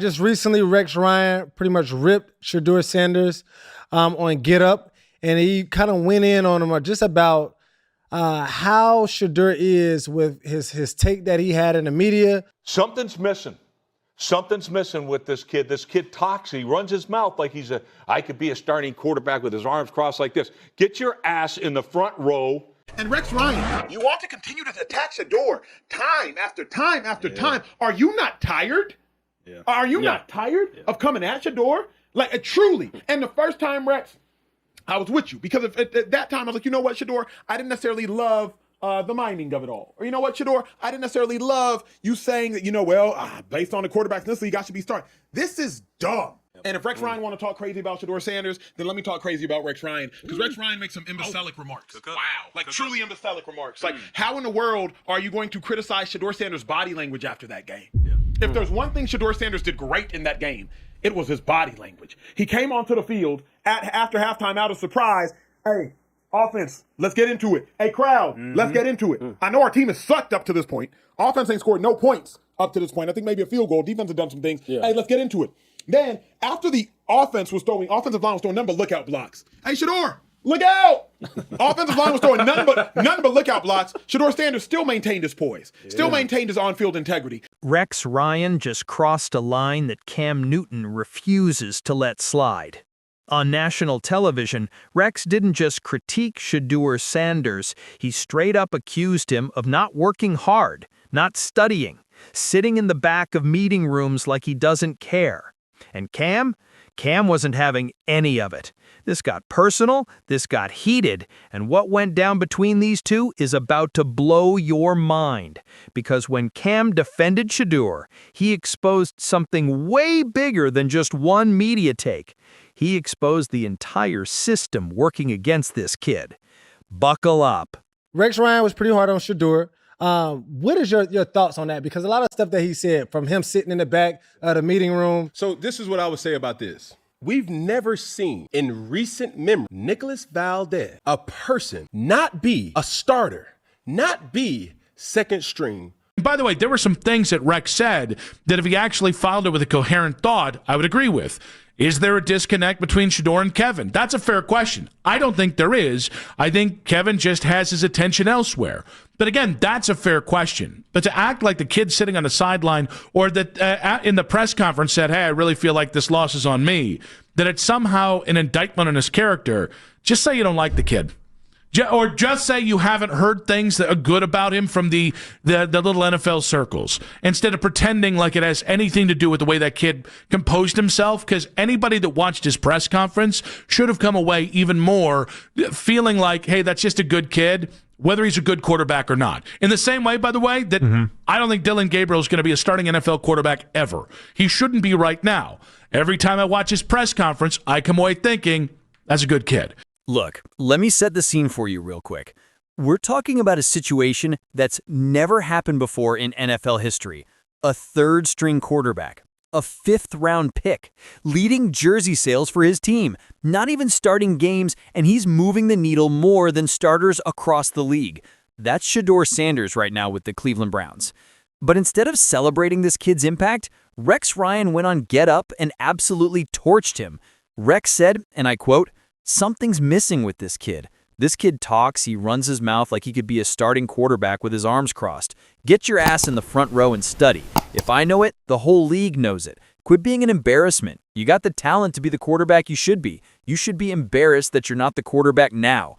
Just recently, Rex Ryan pretty much ripped Shedeur Sanders on Get Up, and he kind of went in on him just about how Shedeur is with his take that he had in the media. Something's missing. Something's missing with this kid. This kid talks. He runs his mouth like I could be a starting quarterback with his arms crossed like this. Get your ass in the front row. And Rex Ryan, you want to continue to attack Shedeur time after time after time. Are you not tired? Yeah. Are you not tired of coming at Shedeur? Like, truly. And the first time, Rex, I was with you. Because at that time, I was like, you know what, Shedeur? I didn't necessarily love the minding of it all. Or you know what, Shedeur? I didn't necessarily love you saying that, based on the quarterbacks in this league, I should be starting. This is dumb. And if Rex Ryan want to talk crazy about Shedeur Sanders, then let me talk crazy about Rex Ryan. Because Rex Ryan makes some imbecilic remarks. Wow. Like truly imbecilic remarks. Like, how in the world are you going to criticize Shedeur Sanders' body language after that game? Yeah. If there's one thing Shedeur Sanders did great in that game, it was his body language. He came onto the field after halftime out of surprise. Hey, offense, let's get into it. Hey, crowd, let's get into it. I know our team has sucked up to this point. Offense ain't scored no points up to this point. I think maybe a field goal. Defense has done some things. Yeah. Hey, let's get into it. Then, after the offensive line was throwing nothing but lookout blocks. Hey, Shedeur, look out! Offensive line was throwing nothing but lookout blocks. Shedeur Sanders still maintained his poise, still maintained his on-field integrity. Rex Ryan just crossed a line that Cam Newton refuses to let slide. On national television, Rex didn't just critique Shedeur Sanders, he straight up accused him of not working hard, not studying, sitting in the back of meeting rooms like he doesn't care. And Cam wasn't having any of it. This got personal, this got heated, and what went down between these two is about to blow your mind. Because when Cam defended Shedeur, he exposed something way bigger than just one media take. He exposed the entire system working against this kid. Buckle up. Rex Ryan was pretty hard on Shedeur. What is your thoughts on that? Because a lot of stuff that he said, from him sitting in the back of the meeting room. So this is what I would say about this. We've never seen in recent memory Nicholas Valdez, a person, not be a starter, not be second string. By the way, there were some things that Rex said that if he actually filed it with a coherent thought, I would agree with. Is there a disconnect between Shedeur and Kevin? That's a fair question. I don't think there is. I think Kevin just has his attention elsewhere. But again, that's a fair question. But to act like the kid sitting on the sideline or that in the press conference said, hey, I really feel like this loss is on me, that it's somehow an indictment on his character, just say you don't like the kid. Or just say you haven't heard things that are good about him from the little NFL circles, instead of pretending like it has anything to do with the way that kid composed himself, because anybody that watched his press conference should have come away even more feeling like, hey, that's just a good kid, whether he's a good quarterback or not. In the same way, by the way, that I don't think Dylan Gabriel is going to be a starting NFL quarterback ever. He shouldn't be right now. Every time I watch his press conference, I come away thinking, that's a good kid. Look, let me set the scene for you real quick. We're talking about a situation that's never happened before in NFL history. A third-string quarterback, a fifth-round pick, leading jersey sales for his team, not even starting games, and he's moving the needle more than starters across the league. That's Shedeur Sanders right now with the Cleveland Browns. But instead of celebrating this kid's impact, Rex Ryan went on Get Up and absolutely torched him. Rex said, and I quote, "Something's missing with this kid. This kid talks, he runs his mouth like he could be a starting quarterback with his arms crossed. Get your ass in the front row and study. If I know it, the whole league knows it. Quit being an embarrassment. You got the talent to be the quarterback you should be. You should be embarrassed that you're not the quarterback now."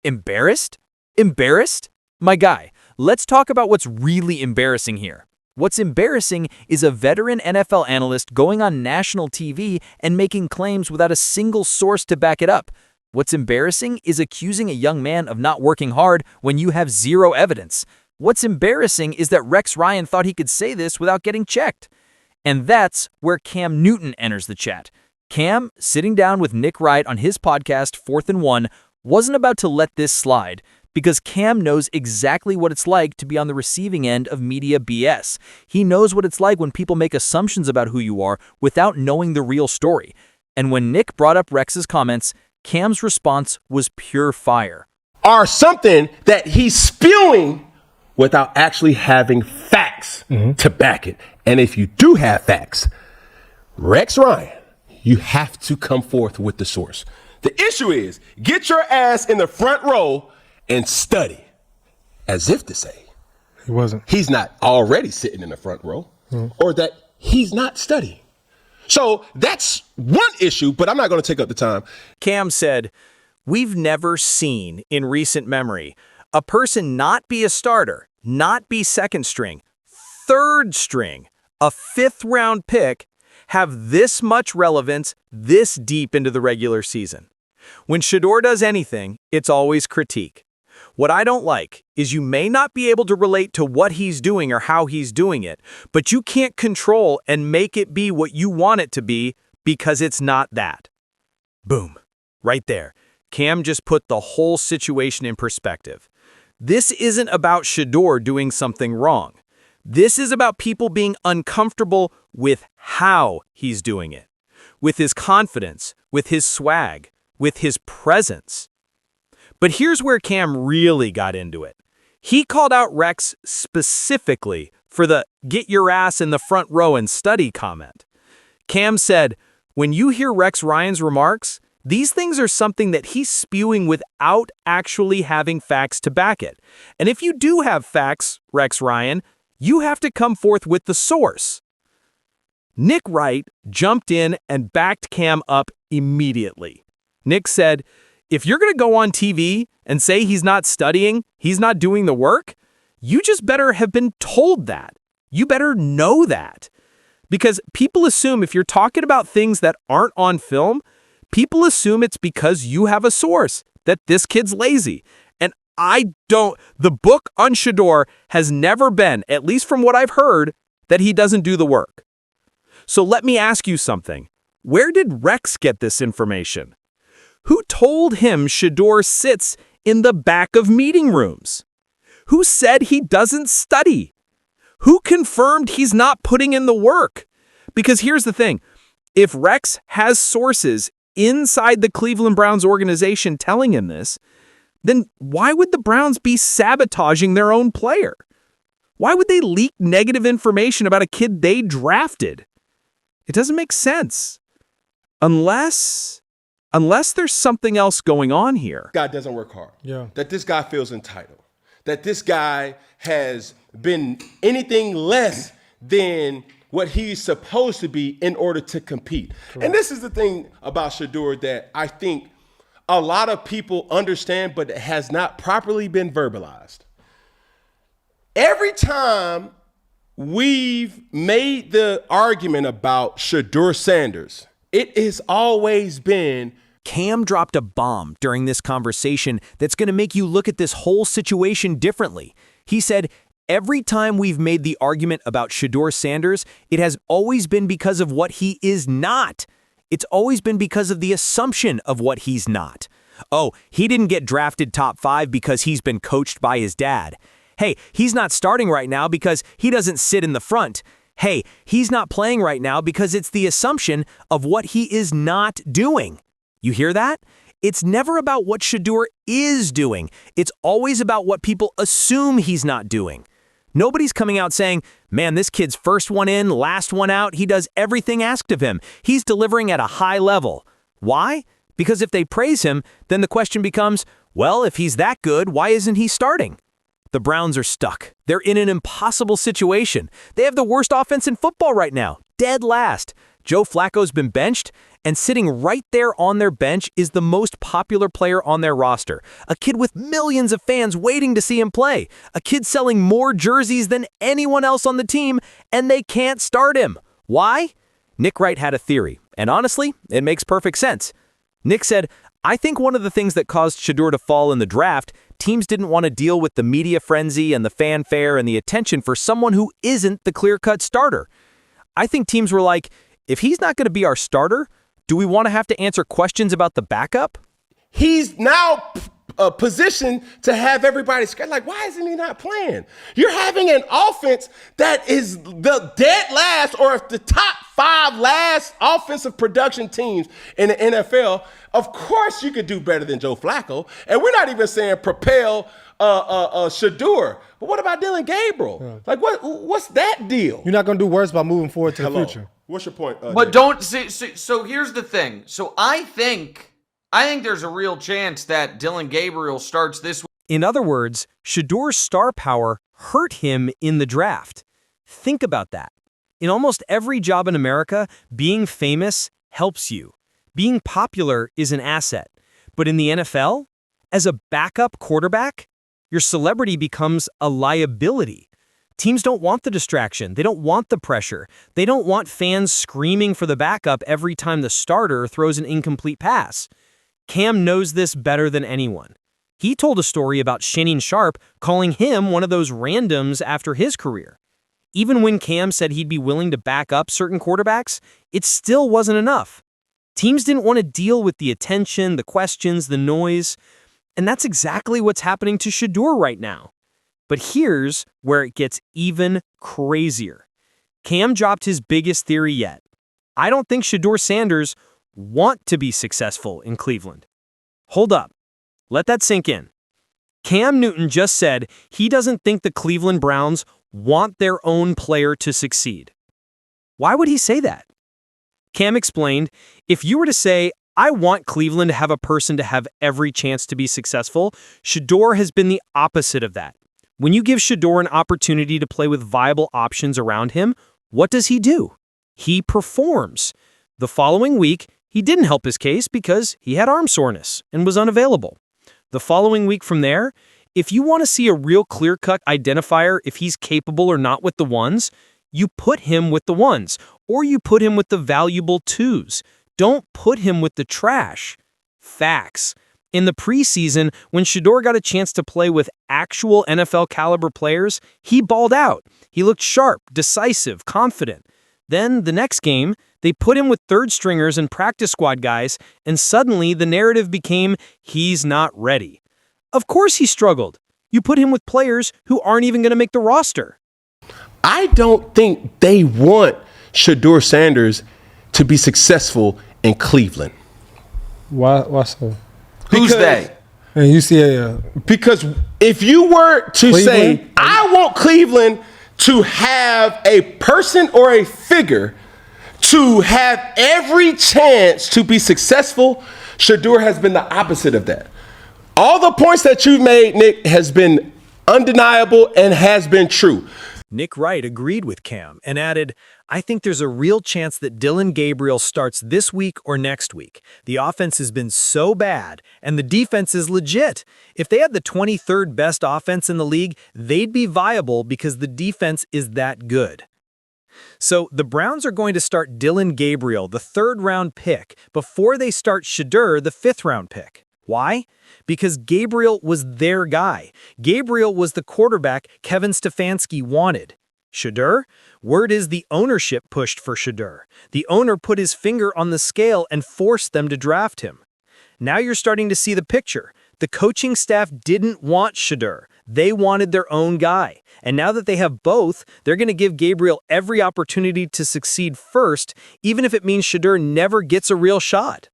Embarrassed? Embarrassed? My guy, let's talk about what's really embarrassing here. What's embarrassing is a veteran NFL analyst going on national TV and making claims without a single source to back it up. What's embarrassing is accusing a young man of not working hard when you have zero evidence. What's embarrassing is that Rex Ryan thought he could say this without getting checked. And that's where Cam Newton enters the chat. Cam, sitting down with Nick Wright on his podcast 4th and 1, wasn't about to let this slide, because Cam knows exactly what it's like to be on the receiving end of media BS. He knows what it's like when people make assumptions about who you are without knowing the real story. And when Nick brought up Rex's comments, Cam's response was pure fire. Are something that he's spewing without actually having facts to back it. And if you do have facts, Rex Ryan, you have to come forth with the source. The issue is, get your ass in the front row and study. As if to say, He wasn't. he's not already sitting in the front row, or that he's not studying. So that's one issue, but I'm not going to take up the time. Cam said, "We've never seen in recent memory a person not be a starter, not be second string, third string, a fifth-round pick, have this much relevance this deep into the regular season. When Shedeur does anything, it's always critique. What I don't like is you may not be able to relate to what he's doing or how he's doing it, but you can't control and make it be what you want it to be because it's not that." Boom. Right there. Cam just put the whole situation in perspective. This isn't about Shedeur doing something wrong. This is about people being uncomfortable with how he's doing it, with his confidence, with his swag, with his presence. But here's where Cam really got into it. He called out Rex specifically for the "get your ass in the front row and study" comment. Cam said, when you hear Rex Ryan's remarks, these things are something that he's spewing without actually having facts to back it. And if you do have facts, Rex Ryan, you have to come forth with the source. Nick Wright jumped in and backed Cam up immediately. Nick said, if you're going to go on TV and say he's not studying, he's not doing the work, you just better have been told that. You better know that. Because people assume if you're talking about things that aren't on film, people assume it's because you have a source, that this kid's lazy. And the book on Shedeur has never been, at least from what I've heard, that he doesn't do the work. So let me ask you something. Where did Rex get this information? Who told him Shedeur sits in the back of meeting rooms? Who said he doesn't study? Who confirmed he's not putting in the work? Because here's the thing. If Rex has sources inside the Cleveland Browns organization telling him this, then why would the Browns be sabotaging their own player? Why would they leak negative information about a kid they drafted? It doesn't make sense. Unless there's something else going on here. Guy doesn't work hard. Yeah. That this guy feels entitled. That this guy has been anything less than what he's supposed to be in order to compete. Correct. And this is the thing about Shedeur that I think a lot of people understand, but it has not properly been verbalized. Every time we've made the argument about Shedeur Sanders, it has always been Cam dropped a bomb during this conversation that's going to make you look at this whole situation differently. He said, every time we've made the argument about Shedeur Sanders, it has always been because of what he is not. It's always been because of the assumption of what he's not. Oh, he didn't get drafted top 5 because he's been coached by his dad. Hey, he's not starting right now because he doesn't sit in the front. Hey, he's not playing right now because it's the assumption of what he is not doing. You hear that? It's never about what Shedeur is doing. It's always about what people assume he's not doing. Nobody's coming out saying, man, this kid's first one in, last one out. He does everything asked of him. He's delivering at a high level. Why? Because if they praise him, then the question becomes, well, if he's that good, why isn't he starting? The Browns are stuck. They're in an impossible situation. They have the worst offense in football right now, dead last. Joe Flacco's been benched, and sitting right there on their bench is the most popular player on their roster. A kid with millions of fans waiting to see him play. A kid selling more jerseys than anyone else on the team, and they can't start him. Why? Nick Wright had a theory, and honestly, it makes perfect sense. Nick said, I think one of the things that caused Shedeur to fall in the draft, teams didn't want to deal with the media frenzy and the fanfare and the attention for someone who isn't the clear-cut starter. I think teams were like, if he's not going to be our starter, do we want to have to answer questions about the backup? He's now position to have everybody scared. Like, why isn't he not playing? You're having an offense that is the dead last or if the top 5 last offensive production teams in the NFL. Of course you could do better than Joe Flacco. And we're not even saying propel Shedeur. But what about Dylan Gabriel? Yeah. Like, what's that deal? You're not going to do worse by moving forward to the future. What's your point? But don't see. So here's the thing. So I think there's a real chance that Dylan Gabriel starts this week. In other words, Shedeur's star power hurt him in the draft. Think about that. In almost every job in America, being famous helps you. Being popular is an asset. But in the NFL, as a backup quarterback, your celebrity becomes a liability. Teams don't want the distraction. They don't want the pressure. They don't want fans screaming for the backup every time the starter throws an incomplete pass. Cam knows this better than anyone. He told a story about Shannon Sharpe calling him one of those randoms after his career. Even when Cam said he'd be willing to back up certain quarterbacks, it still wasn't enough. Teams didn't want to deal with the attention, the questions, the noise. And that's exactly what's happening to Shedeur right now. But here's where it gets even crazier. Cam dropped his biggest theory yet. I don't think Shedeur Sanders want to be successful in Cleveland. Hold up. Let that sink in. Cam Newton just said he doesn't think the Cleveland Browns want their own player to succeed. Why would he say that? Cam explained, if you were to say, I want Cleveland to have a person to have every chance to be successful, Shedeur has been the opposite of that. When you give Shedeur an opportunity to play with viable options around him, what does he do? He performs. The following week, he didn't help his case because he had arm soreness and was unavailable. The following week from there, if you want to see a real clear-cut identifier if he's capable or not with the ones, you put him with the ones, or you put him with the valuable twos. Don't put him with the trash. Facts. In the preseason, when Shedeur got a chance to play with actual NFL-caliber players, he balled out. He looked sharp, decisive, confident. Then, the next game, they put him with third-stringers and practice squad guys, and suddenly the narrative became, he's not ready. Of course he struggled. You put him with players who aren't even going to make the roster. I don't think they want Shedeur Sanders to be successful in Cleveland. Why so? Who's they? And you see because if you were to say, I want Cleveland to have a person or a figure to have every chance to be successful, Shedeur has been the opposite of that. All the points that you've made, Nick, has been undeniable and has been true. Nick Wright agreed with Cam and added, I think there's a real chance that Dylan Gabriel starts this week or next week. The offense has been so bad, and the defense is legit. If they had the 23rd best offense in the league, they'd be viable because the defense is that good. So the Browns are going to start Dylan Gabriel, the 3rd-round pick, before they start Shedeur, the 5th-round pick. Why? Because Gabriel was their guy. Gabriel was the quarterback Kevin Stefanski wanted. Shedeur? Word is the ownership pushed for Shedeur. The owner put his finger on the scale and forced them to draft him. Now you're starting to see the picture. The coaching staff didn't want Shedeur. They wanted their own guy. And now that they have both, they're going to give Gabriel every opportunity to succeed first, even if it means Shedeur never gets a real shot.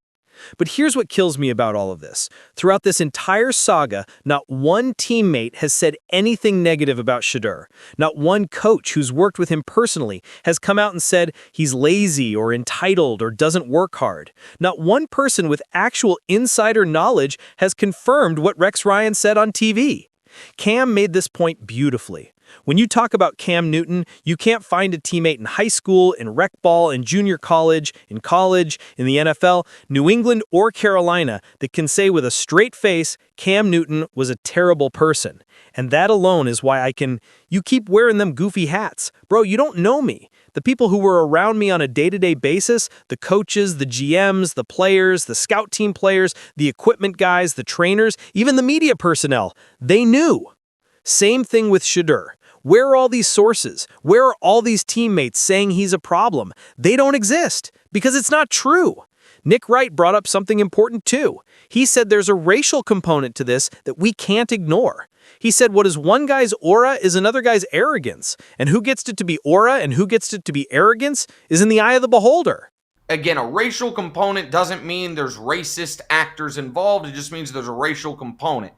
But here's what kills me about all of this. Throughout this entire saga, not one teammate has said anything negative about Shedeur. Not one coach who's worked with him personally has come out and said he's lazy or entitled or doesn't work hard. Not one person with actual insider knowledge has confirmed what Rex Ryan said on TV. Cam made this point beautifully. When you talk about Cam Newton, you can't find a teammate in high school, in rec ball, in junior college, in the NFL, New England, or Carolina that can say with a straight face, Cam Newton was a terrible person. And that alone is why you keep wearing them goofy hats. Bro, you don't know me. The people who were around me on a day-to-day basis, the coaches, the GMs, the players, the scout team players, the equipment guys, the trainers, even the media personnel, they knew. Same thing with Shedeur. Where are all these sources? Where are all these teammates saying he's a problem? They don't exist because it's not true. Nick Wright brought up something important too. He said there's a racial component to this that we can't ignore. He said what is one guy's aura is another guy's arrogance, and who gets it to be aura and who gets it to be arrogance is in the eye of the beholder. Again, a racial component doesn't mean there's racist actors involved. It just means there's a racial component.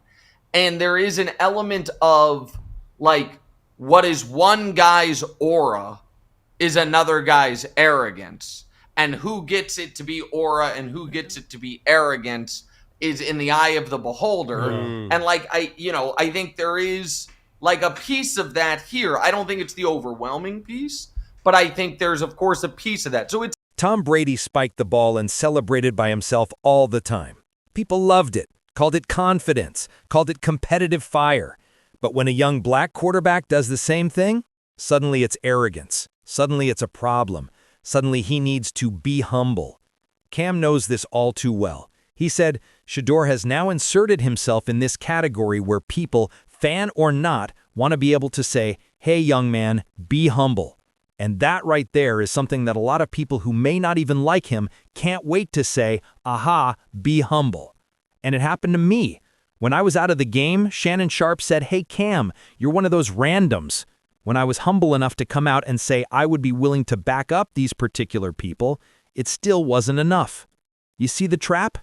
And there is an element of, like, what is one guy's aura is another guy's arrogance. And who gets it to be aura and who gets it to be arrogance is in the eye of the beholder. And like, I think there is like a piece of that here. I don't think it's the overwhelming piece, but I think there's, of course, a piece of that. So it's Tom Brady spiked the ball and celebrated by himself all the time. People loved it, called it confidence, called it competitive fire. But when a young black quarterback does the same thing, suddenly it's arrogance. Suddenly it's a problem. Suddenly he needs to be humble. Cam knows this all too well. He said, Shedeur has now inserted himself in this category where people, fan or not, want to be able to say, hey, young man, be humble. And that right there is something that a lot of people who may not even like him can't wait to say, aha, be humble. And it happened to me. When I was out of the game, Shannon Sharpe said, hey, Cam, you're one of those randoms. When I was humble enough to come out and say I would be willing to back up these particular people, it still wasn't enough. You see the trap?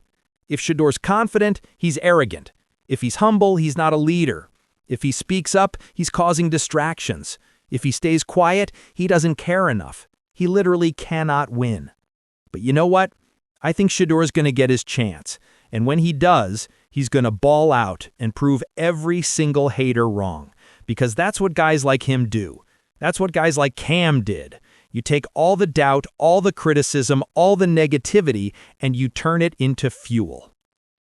If Shedeur's confident, he's arrogant. If he's humble, he's not a leader. If he speaks up, he's causing distractions. If he stays quiet, he doesn't care enough. He literally cannot win. But you know what? I think Shedeur's going to get his chance. And when he does, he's going to ball out and prove every single hater wrong. Because that's what guys like him do. That's what guys like Cam did. You take all the doubt, all the criticism, all the negativity, and you turn it into fuel.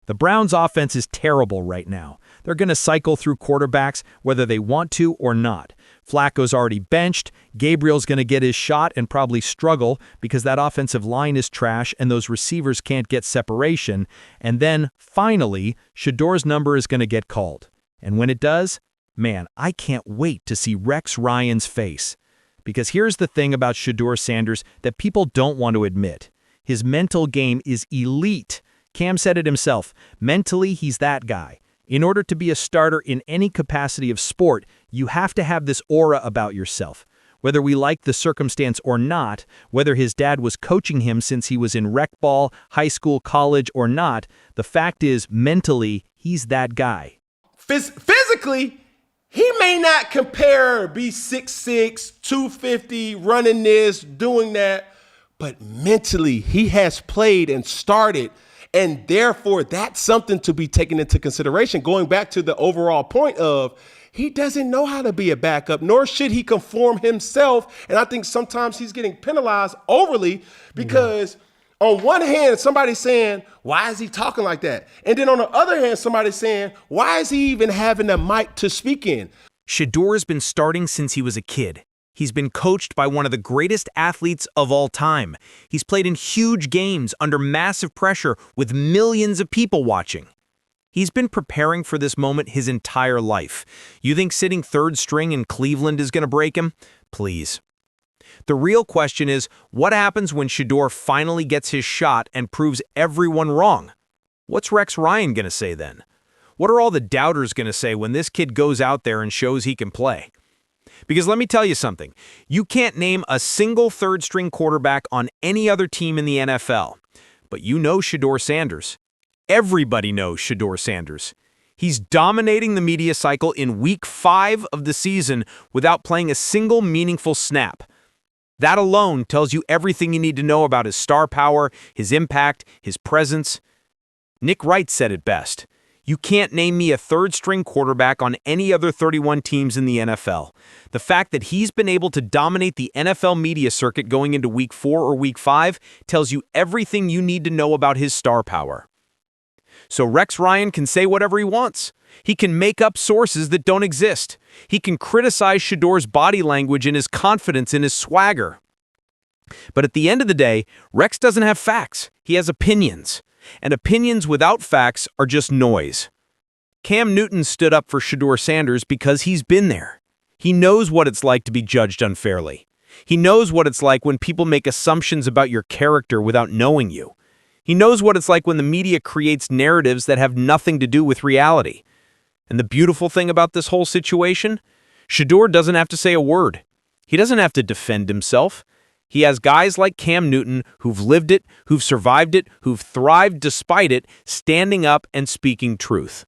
The Browns' offense is terrible right now. They're going to cycle through quarterbacks whether they want to or not. Flacco's already benched. Gabriel's going to get his shot and probably struggle because that offensive line is trash and those receivers can't get separation. And then, finally, Shedeur's number is going to get called. And when it does, man, I can't wait to see Rex Ryan's face. Because here's the thing about Shedeur Sanders that people don't want to admit. His mental game is elite. Cam said it himself. Mentally, he's that guy. In order to be a starter in any capacity of sport, you have to have this aura about yourself. Whether we like the circumstance or not, whether his dad was coaching him since he was in rec ball, high school, college or not, the fact is, mentally, he's that guy. Physically, he may not compare, be 6'6", 250, running this, doing that, but mentally he has played and started, and therefore that's something to be taken into consideration. Going back to the overall point of he doesn't know how to be a backup, nor should he conform himself, and I think sometimes he's getting penalized overly because on one hand, somebody's saying, why is he talking like that? And then on the other hand, somebody's saying, why is he even having a mic to speak in? Shedeur's been starting since he was a kid. He's been coached by one of the greatest athletes of all time. He's played in huge games under massive pressure with millions of people watching. He's been preparing for this moment his entire life. You think sitting third string in Cleveland is going to break him? Please. The real question is, what happens when Shedeur finally gets his shot and proves everyone wrong? What's Rex Ryan going to say then? What are all the doubters going to say when this kid goes out there and shows he can play? Because let me tell you something, you can't name a single third-string quarterback on any other team in the NFL. But you know Shedeur Sanders. Everybody knows Shedeur Sanders. He's dominating the media cycle in Week 5 of the season without playing a single meaningful snap. That alone tells you everything you need to know about his star power, his impact, his presence. Nick Wright said it best. You can't name me a third-string quarterback on any other 31 teams in the NFL. The fact that he's been able to dominate the NFL media circuit going into Week 4 or Week 5 tells you everything you need to know about his star power. So Rex Ryan can say whatever he wants. He can make up sources that don't exist. He can criticize Shedeur's body language and his confidence in his swagger. But at the end of the day, Rex doesn't have facts. He has opinions. And opinions without facts are just noise. Cam Newton stood up for Shedeur Sanders because he's been there. He knows what it's like to be judged unfairly. He knows what it's like when people make assumptions about your character without knowing you. He knows what it's like when the media creates narratives that have nothing to do with reality. And the beautiful thing about this whole situation? Shedeur doesn't have to say a word. He doesn't have to defend himself. He has guys like Cam Newton who've lived it, who've survived it, who've thrived despite it, standing up and speaking truth.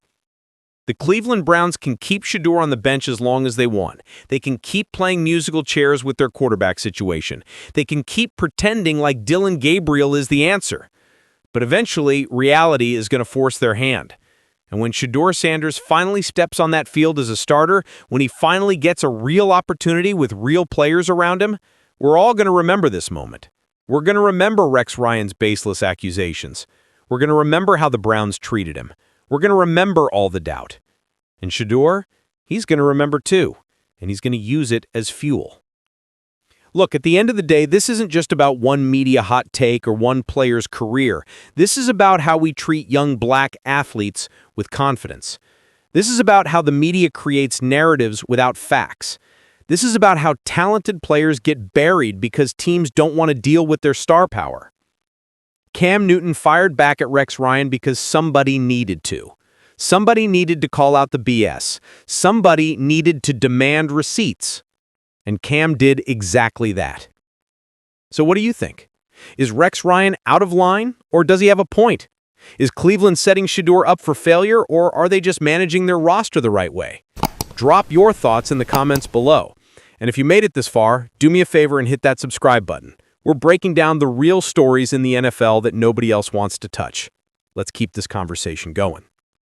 The Cleveland Browns can keep Shedeur on the bench as long as they want. They can keep playing musical chairs with their quarterback situation. They can keep pretending like Dylan Gabriel is the answer. But eventually, reality is going to force their hand. And when Shedeur Sanders finally steps on that field as a starter, when he finally gets a real opportunity with real players around him, we're all going to remember this moment. We're going to remember Rex Ryan's baseless accusations. We're going to remember how the Browns treated him. We're going to remember all the doubt. And Shedeur, he's going to remember too, and he's going to use it as fuel. Look, at the end of the day, this isn't just about one media hot take or one player's career. This is about how we treat young black athletes with confidence. This is about how the media creates narratives without facts. This is about how talented players get buried because teams don't want to deal with their star power. Cam Newton fired back at Rex Ryan because somebody needed to. Somebody needed to call out the BS. Somebody needed to demand receipts. And Cam did exactly that. So what do you think? Is Rex Ryan out of line, or does he have a point? Is Cleveland setting Shedeur up for failure, or are they just managing their roster the right way? Drop your thoughts in the comments below. And if you made it this far, do me a favor and hit that subscribe button. We're breaking down the real stories in the NFL that nobody else wants to touch. Let's keep this conversation going.